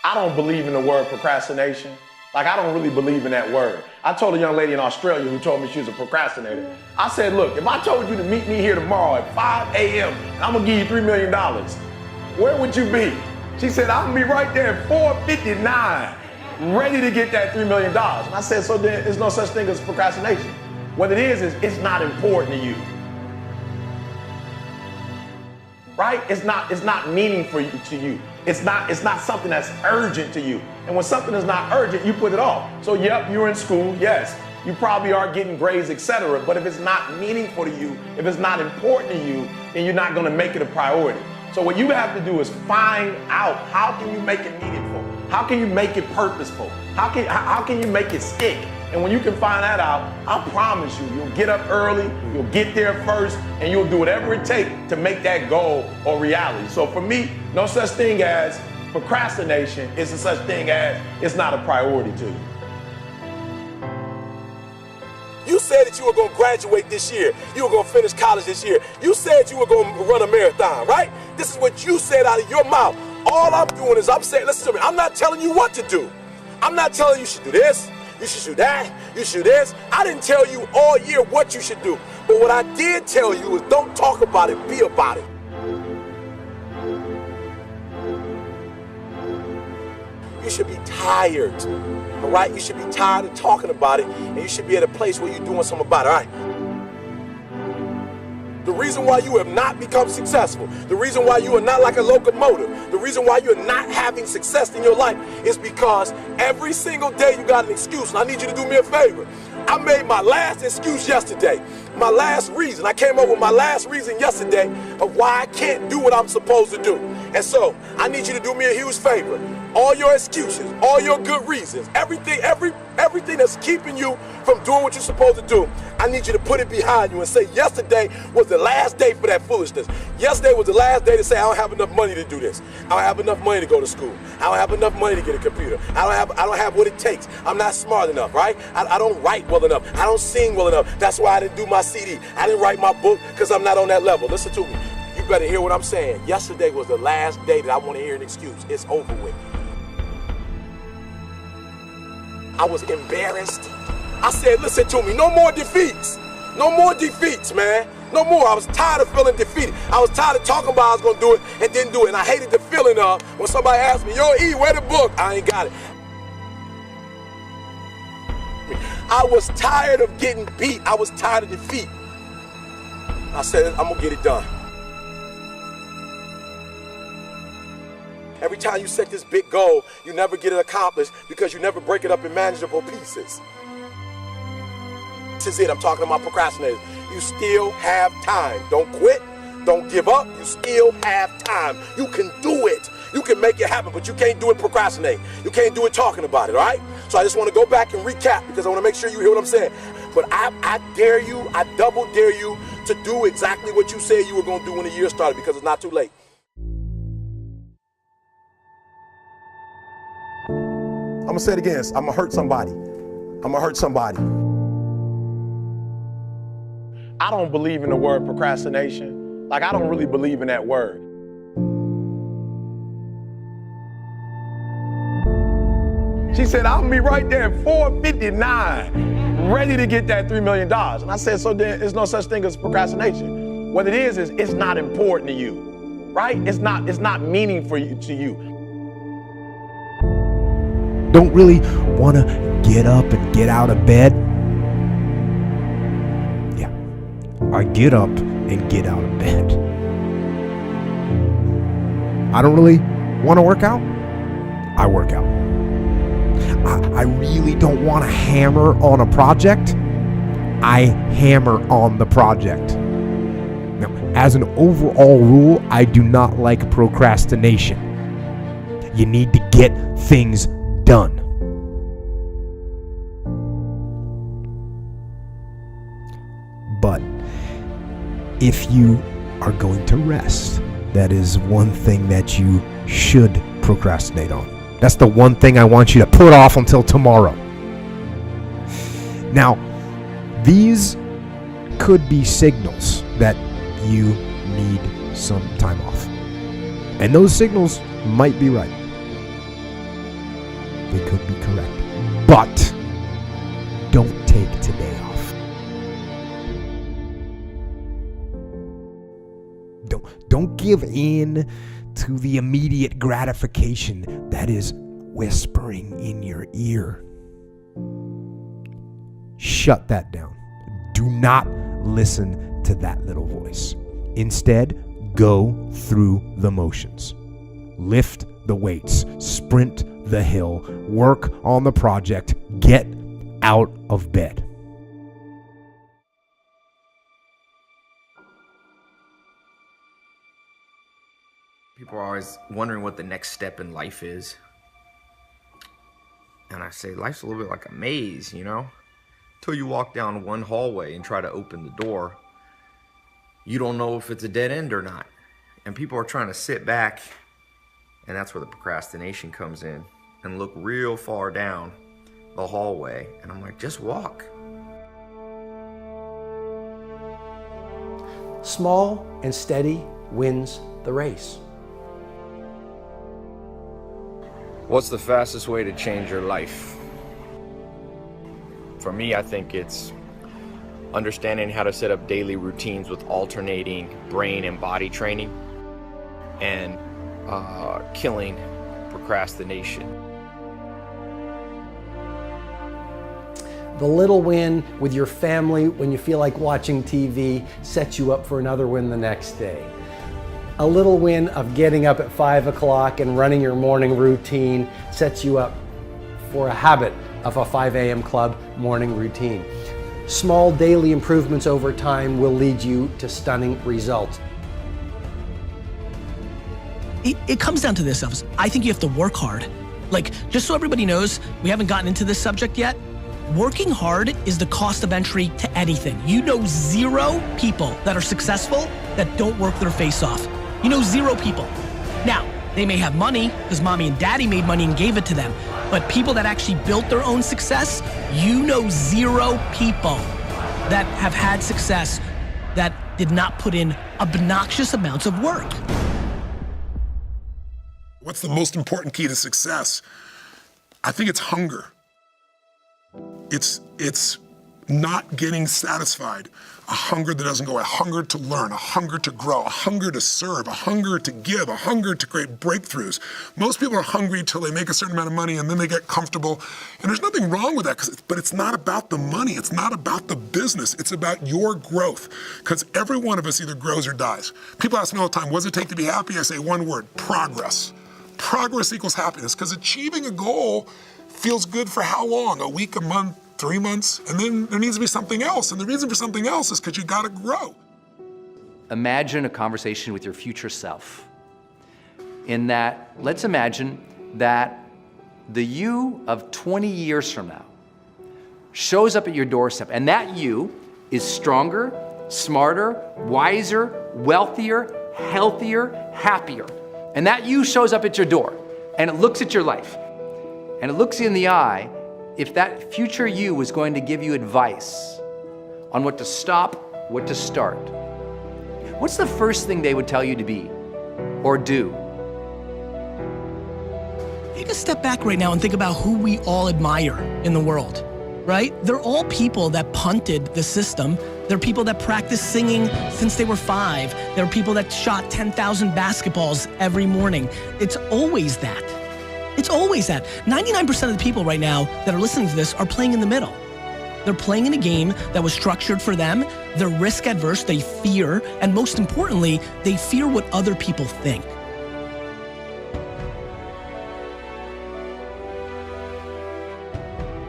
I don't believe in the word procrastination. Like, I don't really believe in that word. I told a young lady in Australia who told me she was a procrastinator. I said, look, if I told you to meet me here tomorrow at 5 a.m. and I'm gonna give you $3 million, where would you be? She said, I'm gonna be right there at 4:59, ready to get that $3 million. And I said, so then there's no such thing as procrastination. What it is it's not important to you. Right? It's not meaningful to you. It's not something that's urgent to you. And when something is not urgent, you put it off. So yep, you're in school, yes. You probably are getting grades, etc. But if it's not meaningful to you, if it's not important to you, then you're not gonna make it a priority. So what you have to do is find out, how can you make it meaningful? How can you make it purposeful? How can you make it stick? And when you can find that out, I promise you, you'll get up early, you'll get there first, and you'll do whatever it takes to make that goal a reality. So for me, no such thing as procrastination. It's a such thing as it's not a priority to you. You said that you were going to graduate this year. You were going to finish college this year. You said you were going to run a marathon, right? This is what you said out of your mouth. All I'm doing is I'm saying, listen to me, I'm not telling you what to do. I'm not telling you should do this, you should do that, you should do this. I didn't tell you all year what you should do. But what I did tell you is don't talk about it, be about it. You should be tired, all right? You should be tired of talking about it, and you should be at a place where you're doing something about it, all right? The reason why you have not become successful, the reason why you are not like a locomotive, the reason why you're not having success in your life is because every single day you got an excuse. And I need you to do me a favor. I made my last excuse yesterday. My last reason. I came up with my last reason yesterday of why I can't do what I'm supposed to do. And so I need you to do me a huge favor. All your excuses, all your good reasons, everything that's keeping you from doing what you're supposed to do, I need you to put it behind you and say yesterday was the last day for that foolishness. Yesterday was the last day to say I don't have enough money to do this. I don't have enough money to go to school. I don't have enough money to get a computer. I don't have what it takes. I'm not smart enough, right? I don't write well enough. I don't sing well enough. That's why I didn't do my CD. I didn't write my book because I'm not on that level. Listen to me. You better hear what I'm saying. Yesterday was the last day that I want to hear an excuse. It's over with. I was embarrassed. I said, listen to me, no more defeats. No more defeats, man. No more. I was tired of feeling defeated. I was tired of talking about I was going to do it and didn't do it. And I hated the feeling of when somebody asked me, yo, E, where the book? I ain't got it. I was tired of getting beat. I was tired of defeat. I said, I'm going to get it done. Every time you set this big goal, you never get it accomplished because you never break it up in manageable pieces. This is it. I'm talking about procrastinators. You still have time. Don't quit. Don't give up. You still have time. You can do it. You can make it happen, but you can't do it procrastinating. You can't do it talking about it, all right? So I just want to go back and recap because I want to make sure you hear what I'm saying. But I dare you, I double dare you to do exactly what you said you were going to do when the year started because it's not too late. I'm going to say it again. I'm going to hurt somebody. I'm going to hurt somebody. I don't believe in the word procrastination. Like, I don't really believe in that word. She said, I'll be right there at 4:59, ready to get that $3 million. And I said, so then there's no such thing as procrastination. What it is it's not important to you, right? It's not meaningful to you. Don't really want to get up and get out of bed. Yeah, I get up and get out of bed. I don't really want to work out. I work out. I really don't want to hammer on a project. I hammer on the project. Now, as an overall rule, I do not like procrastination. You need to get things done. But if you are going to rest, that is one thing that you should procrastinate on. That's the one thing I want you to put off until tomorrow. Now, these could be signals that you need some time off. And those signals might be right. They could be correct. But don't take today off. Don't give in to the immediate gratification that is whispering in your ear. Shut that down. Do not listen to that little voice. Instead, go through the motions. Lift the weights, sprint the hill, work on the project, get out of bed. People are always wondering what the next step in life is. And I say, life's a little bit like a maze, you know? Until you walk down one hallway and try to open the door, you don't know if it's a dead end or not. And people are trying to sit back, and that's where the procrastination comes in, and look real far down the hallway. And I'm like, just walk. Small and steady wins the race. What's the fastest way to change your life? For me, I think it's understanding how to set up daily routines with alternating brain and body training, and killing procrastination. The little win with your family when you feel like watching TV sets you up for another win the next day. A little win of getting up at 5 o'clock and running your morning routine sets you up for a habit of a 5 a.m. club morning routine. Small daily improvements over time will lead you to stunning results. It comes down to this, Elvis. I think you have to work hard. Like, just so everybody knows, we haven't gotten into this subject yet. Working hard is the cost of entry to anything. You know 0 people that are successful that don't work their face off. You know 0 people. Now, they may have money because mommy and daddy made money and gave it to them. But people that actually built their own success, you know 0 people that have had success that did not put in obnoxious amounts of work. What's the most important key to success? I think it's hunger. It's not getting satisfied. A hunger that doesn't go, a hunger to learn, a hunger to grow, a hunger to serve, a hunger to give, a hunger to create breakthroughs. Most people are hungry till they make a certain amount of money and then they get comfortable. And there's nothing wrong with that, but it's not about the money. It's not about the business. It's about your growth. Because every one of us either grows or dies. People ask me all the time, what does it take to be happy? I say one word, progress. Progress equals happiness, because achieving a goal feels good for how long? A week, a month, 3 months, and then there needs to be something else. And the reason for something else is because you gotta grow. Imagine a conversation with your future self. In that, let's imagine that the you of 20 years from now shows up at your doorstep, and that you is stronger, smarter, wiser, wealthier, healthier, happier. And that you shows up at your door, and it looks at your life, and it looks you in the eye. If that future you was going to give you advice on what to stop, what to start, what's the first thing they would tell you to be or do? Take a step back right now and think about who we all admire in the world, right? They're all people that punted the system. They're people that practiced singing since they were 5. There are people that shot 10,000 basketballs every morning. It's always that. It's always that. 99% of the people right now that are listening to this are playing in the middle. They're playing in a game that was structured for them. They're risk adverse, they fear, and most importantly, they fear what other people think.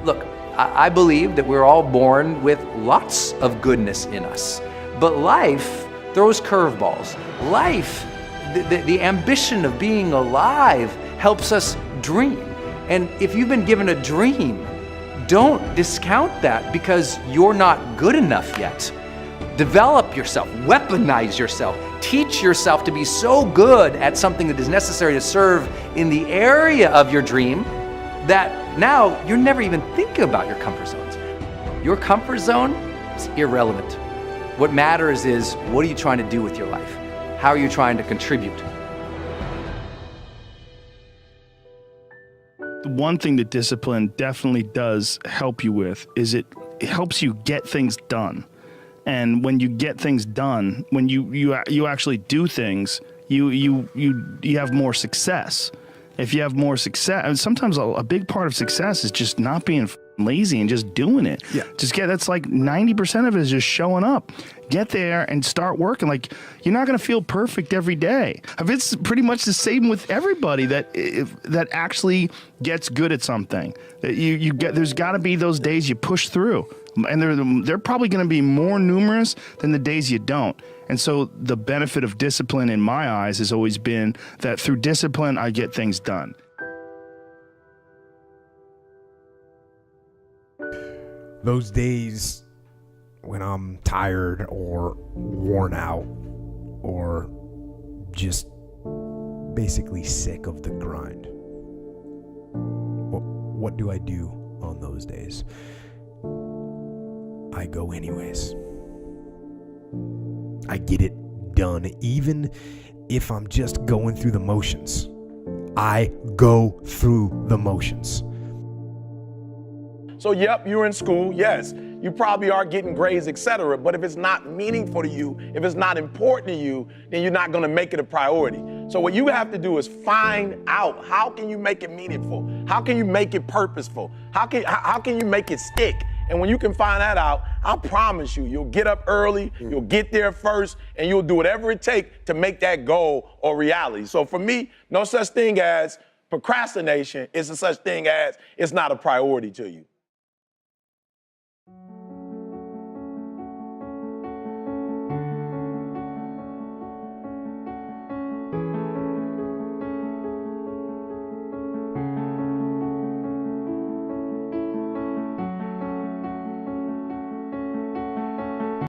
Look, I believe that we're all born with lots of goodness in us, but life throws curveballs. Life, the ambition of being alive helps us dream. And if you've been given a dream, don't discount that because you're not good enough yet. Develop yourself, weaponize yourself, teach yourself to be so good at something that is necessary to serve in the area of your dream that now you're never even thinking about your comfort zones. Your comfort zone is irrelevant. What matters is, what are you trying to do with your life? How are you trying to contribute? One thing that discipline definitely does help you with is it helps you get things done. And when you get things done, when you actually do things, you have more success. If you have more success, and sometimes a big part of success is just not being lazy and just doing it. Yeah. That's like 90% of it is just showing up. Get there and start working. Like, you're not going to feel perfect every day. It's pretty much the same with everybody that actually gets good at something. There's got to be those days you push through, and they're probably going to be more numerous than the days you don't. And so the benefit of discipline in my eyes has always been that through discipline, I get things done. Those days when I'm tired or worn out or just basically sick of the grind. What do I do on those days? I go anyways. I get it done, even if I'm just going through the motions. I go through the motions. So, yep, you're in school, yes. You probably are getting grades, etc. But if it's not meaningful to you, if it's not important to you, then you're not going to make it a priority. So what you have to do is find out, how can you make it meaningful? How can you make it purposeful? How can you make it stick? And when you can find that out, I promise you, you'll get up early, you'll get there first, and you'll do whatever it takes to make that goal a reality. So for me, no such thing as procrastination. It's a such thing as it's not a priority to you.